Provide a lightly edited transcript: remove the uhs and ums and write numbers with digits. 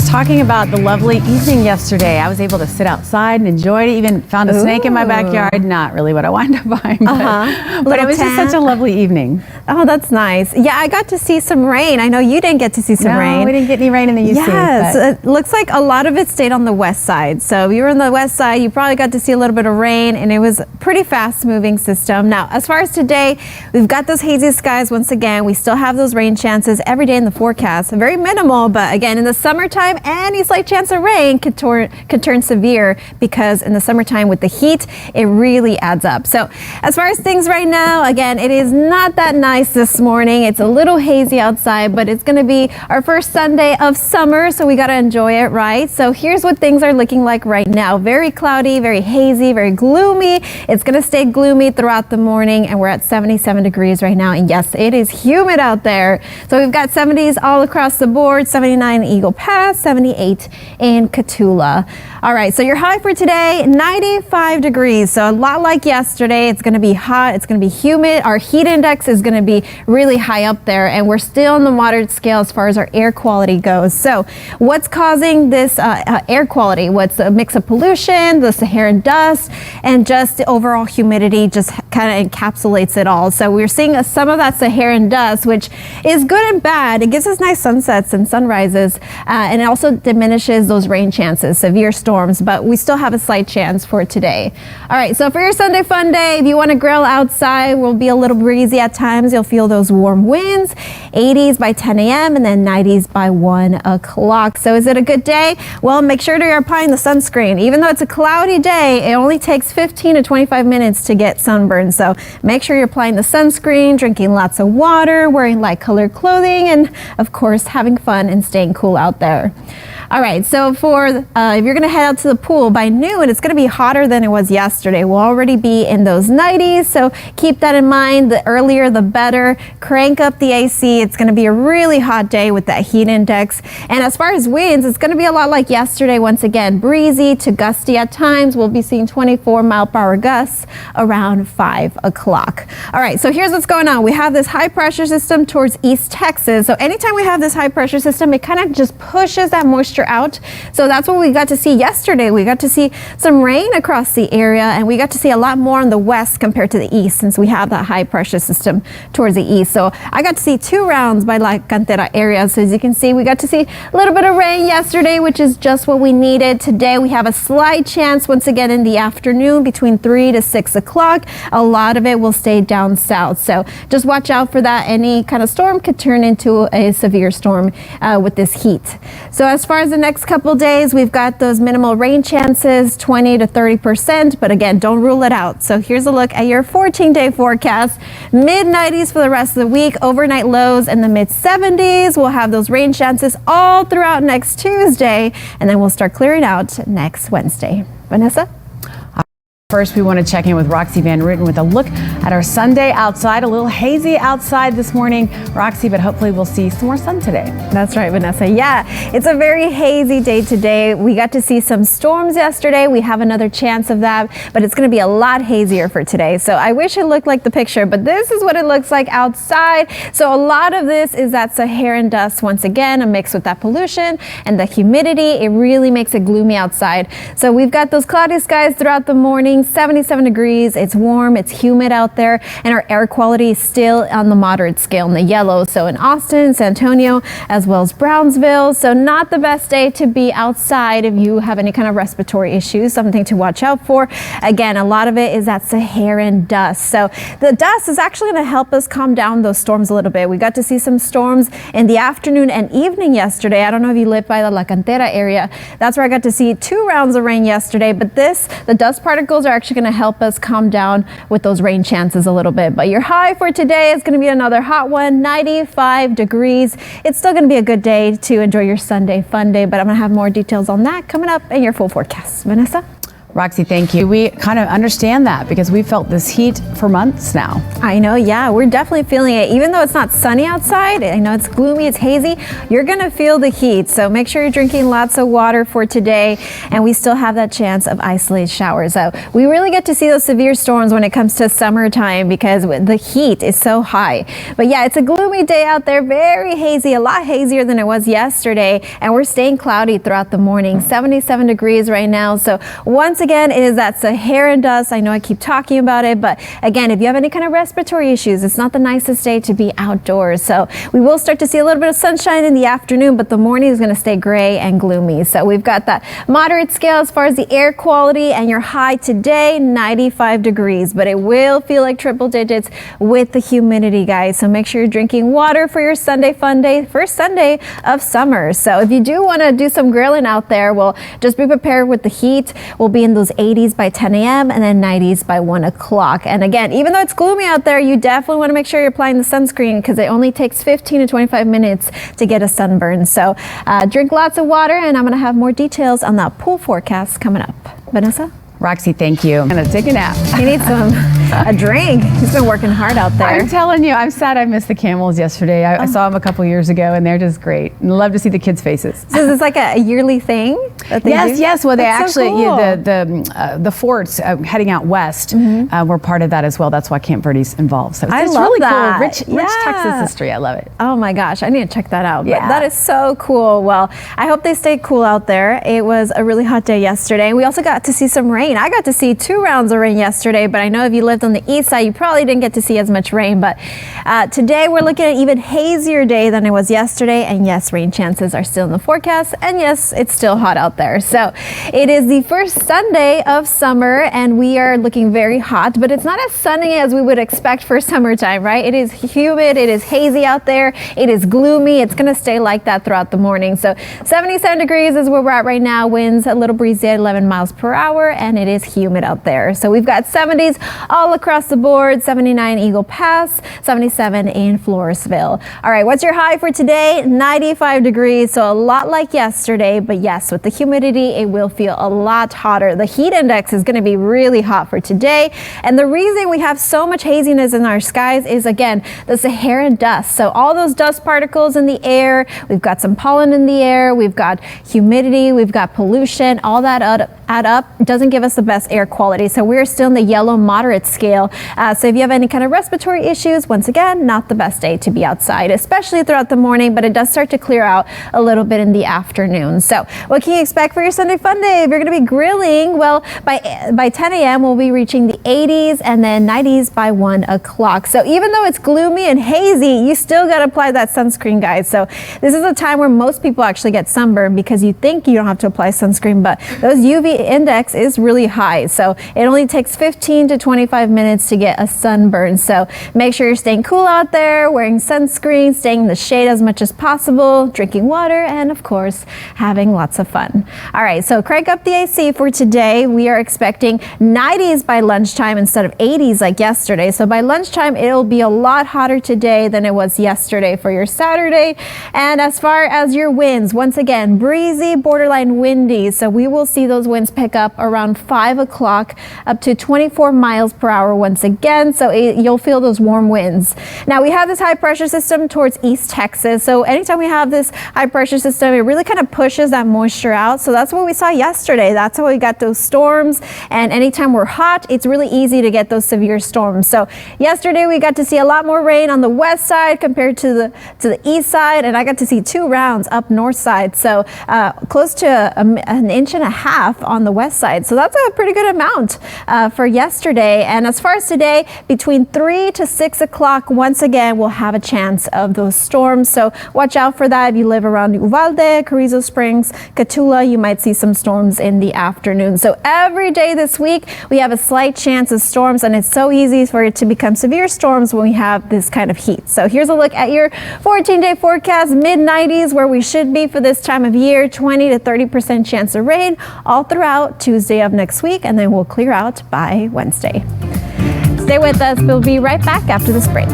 talking about the lovely evening yesterday. I was able to sit outside and enjoy it. Even found a snake in my backyard. Not really what I wanted to find, but it was just such a lovely evening. Oh, that's nice. Yeah, I got to see some rain. I know you didn't get to see some rain. No, we didn't get any rain in the UC. Yes, it looks like a lot of it stayed on the west side. So if you were on the west side, you probably got to see a little bit of rain, and it was a pretty fast moving system. Now, as far as today, we've got those hazy skies once again. We still have those rain chances every day in the forecast. Very minimal, but again, in the summertime, any slight chance of rain could turn severe, because in the summertime with the heat, it really adds up. So as far as things right now, again, it is not that nice this morning. It's a little hazy outside, but it's going to be our first Sunday of summer, so we got to enjoy it, right? So here's what things are looking like right now. Very cloudy, very hazy, very gloomy. It's going to stay gloomy throughout the morning, and we're at 77 degrees right now. And yes, it is humid out there. So we've got 70s all across the board, 79 in Eagle Pass, 78 in Cotulla. All right, so your high for today, 95 degrees. So a lot like yesterday. It's going to be hot. It's going to be humid. Our heat index is going to be really high up there, and we're still on the moderate scale as far as our air quality goes. So what's causing this air quality? What's a mix of pollution, the Saharan dust, and just the overall humidity just kind of encapsulates it all. So we're seeing some of that Saharan dust, which is good and bad. It gives us nice sunsets and sunrises, and it also diminishes those rain chances, severe storms, but we still have a slight chance for today. All right, so for your Sunday fun day, if you want to grill outside, we'll be a little breezy at times. You'll feel those warm winds, 80s by 10 a.m. and then 90s by 1 o'clock. So is it a good day? Well, make sure you're applying the sunscreen. Even though it's a cloudy day, it only takes 15 to 25 minutes to get sunburned. So make sure you're applying the sunscreen, drinking lots of water, wearing light colored clothing, and of course, having fun and staying cool out there. All right, so for if you're gonna head out to the pool by noon, it's gonna be hotter than it was yesterday. We'll already be in those 90s, so keep that in mind. The earlier, the better. Crank up the AC. It's gonna be a really hot day with that heat index. And as far as winds, it's gonna be a lot like yesterday. Once again, breezy to gusty at times. We'll be seeing 24-mile-per-hour gusts around 5 o'clock. All right, so here's what's going on. We have this high pressure system towards East Texas. So anytime we have this high pressure system, it kind of just pushes that moisture out. So that's what we got to see yesterday. We got to see some rain across the area, and we got to see a lot more on the west compared to the east, since we have that high pressure system towards the east. So I got to see 2 rounds by La Cantera area. So as you can see, we got to see a little bit of rain yesterday, which is just what we needed. Today we have a slight chance once again in the afternoon between 3 to 6 o'clock. A lot of it will stay down south. So just watch out for that. Any kind of storm could turn into a severe storm with this heat. So as far as the next couple days, we've got those minimal rain chances, 20 to 30%, but again, don't rule it out. So here's a look at your 14-day forecast. Mid-90s for the rest of the week, overnight lows in the mid-70s. We'll have those rain chances all throughout next Tuesday, and then we'll start clearing out next Wednesday. Vanessa? First, we want to check in with Roxy Van Ruiten with a look at our Sunday outside. A little hazy outside this morning, Roxy, but hopefully we'll see some more sun today. That's right, Vanessa. Yeah, it's a very hazy day today. We got to see some storms yesterday. We have another chance of that, but it's going to be a lot hazier for today. So I wish it looked like the picture, but this is what it looks like outside. So a lot of this is that Saharan dust, once again, a mix with that pollution and the humidity. It really makes it gloomy outside. So we've got those cloudy skies throughout the morning. 77 degrees. It's warm, it's humid out there, and our air quality is still on the moderate scale in the yellow. So in Austin, San Antonio, as well as Brownsville. So not the best day to be outside if you have any kind of respiratory issues, something to watch out for. Again, a lot of it is that Saharan dust. So the dust is actually going to help us calm down those storms a little bit. We got to see some storms in the afternoon and evening yesterday. I don't know if you live by the La Cantera area. That's where I got to see 2 rounds of rain yesterday, but the dust particles are actually going to help us calm down with those rain chances a little bit. But your high for today is going to be another hot one, 95 degrees. It's still going to be a good day to enjoy your Sunday fun day, but I'm going to have more details on that coming up in your full forecast. Vanessa? Roxy, thank you. We kind of understand that because we felt this heat for months now. I know, yeah, we're definitely feeling it. Even though it's not sunny outside, I know it's gloomy, it's hazy, you're gonna feel the heat. So make sure you're drinking lots of water for today, and we still have that chance of isolated showers. So we really get to see those severe storms when it comes to summertime because the heat is so high. But yeah, it's a gloomy day out there, very hazy, a lot hazier than it was yesterday, and we're staying cloudy throughout the morning, 77 degrees right now. So once again, it is that Saharan dust. I know I keep talking about it, but again, if you have any kind of respiratory issues, it's not the nicest day to be outdoors. So we will start to see a little bit of sunshine in the afternoon, but the morning is going to stay gray and gloomy. So we've got that moderate scale as far as the air quality, and your high today, 95 degrees, but it will feel like triple digits with the humidity, guys. So make sure you're drinking water for your Sunday fun day, first Sunday of summer. So if you do want to do some grilling out there, well, just be prepared with the heat. We'll be in those 80s by 10 a.m. and then 90s by 1 o'clock. And again, even though it's gloomy out there, you definitely want to make sure you're applying the sunscreen because it only takes 15 to 25 minutes to get a sunburn. So drink lots of water, and I'm going to have more details on that pool forecast coming up. Vanessa? Roxy, thank you. I'm gonna take a nap. He needs a drink. He's been working hard out there. I'm telling you, I'm sad I missed the camels yesterday. I saw them a couple years ago, and they're just great. And love to see the kids' faces. So is this like a yearly thing that they do? Yes. Well, they That's so actually, cool. the forts heading out west were part of that as well. That's why Camp Verde's involved. So I it's love really that. cool. Rich Yeah. Texas history. I love it. Oh my gosh, I need to check that out. But Yeah. that is so cool. Well, I hope they stay cool out there. It was a really hot day yesterday. We also got to see some rain. I got to see 2 rounds of rain yesterday, but I know if you lived on the east side, you probably didn't get to see as much rain. But today we're looking at an even hazier day than it was yesterday. And yes, rain chances are still in the forecast. And yes, it's still hot out there. So it is the first Sunday of summer, and we are looking very hot, but it's not as sunny as we would expect for summertime, right? It is humid, it is hazy out there, it is gloomy. It's going to stay like that throughout the morning. So 77 degrees is where we're at right now. Winds a little breezy at 11 miles per hour, and it is humid out there. So we've got 70s all across the board, 79 Eagle Pass, 77 in Floresville. All right, what's your high for today? 95 degrees, so a lot like yesterday, but yes, with the humidity, it will feel a lot hotter. The heat index is going to be really hot for today, and the reason we have so much haziness in our skies is, again, the Saharan dust. So all those dust particles in the air, we've got some pollen in the air, we've got humidity, we've got pollution, all that add up doesn't give us the best air quality. So we're still in the yellow moderate scale. So if you have any kind of respiratory issues, once again, not the best day to be outside, especially throughout the morning, but it does start to clear out a little bit in the afternoon. So what can you expect for your Sunday fun day? If you're going to be grilling, well, by 10 a.m. we'll be reaching the 80s and then 90s by 1 o'clock. So even though it's gloomy and hazy, you still got to apply that sunscreen, guys. So this is a time where most people actually get sunburned because you think you don't have to apply sunscreen, but those UV index is really high. So it only takes 15 to 25 minutes to get a sunburn. So make sure you're staying cool out there, wearing sunscreen, staying in the shade as much as possible, drinking water, and of course, having lots of fun. All right, so crank up the AC for today. We are expecting 90s by lunchtime instead of 80s like yesterday. So by lunchtime, it'll be a lot hotter today than it was yesterday for your Saturday. And as far as your winds, once again, breezy, borderline windy. So we will see those winds pick up around 5 o'clock up to 24 miles per hour once again. So you'll feel those warm winds. Now we have this high pressure system towards East Texas. So anytime we have this high pressure system, it really kind of pushes that moisture out. So that's what we saw yesterday. That's how we got those storms. And anytime we're hot, it's really easy to get those severe storms. So yesterday we got to see a lot more rain on the west side compared to the east side. And I got to see 2 rounds up north side. So close to an inch and a half on the west side. So that's a pretty good amount for yesterday. And as far as today, between 3 to 6 o'clock, once again, we'll have a chance of those storms. So watch out for that. If you live around Uvalde, Carrizo Springs, Catula, you might see some storms in the afternoon. So every day this week, we have a slight chance of storms, and it's so easy for it to become severe storms when we have this kind of heat. So here's a look at your 14-day forecast, mid-90s where we should be for this time of year, 20 to 30% chance of rain all throughout Tuesday of next week, and then we'll clear out by Wednesday. Stay with us. We'll be right back after this break.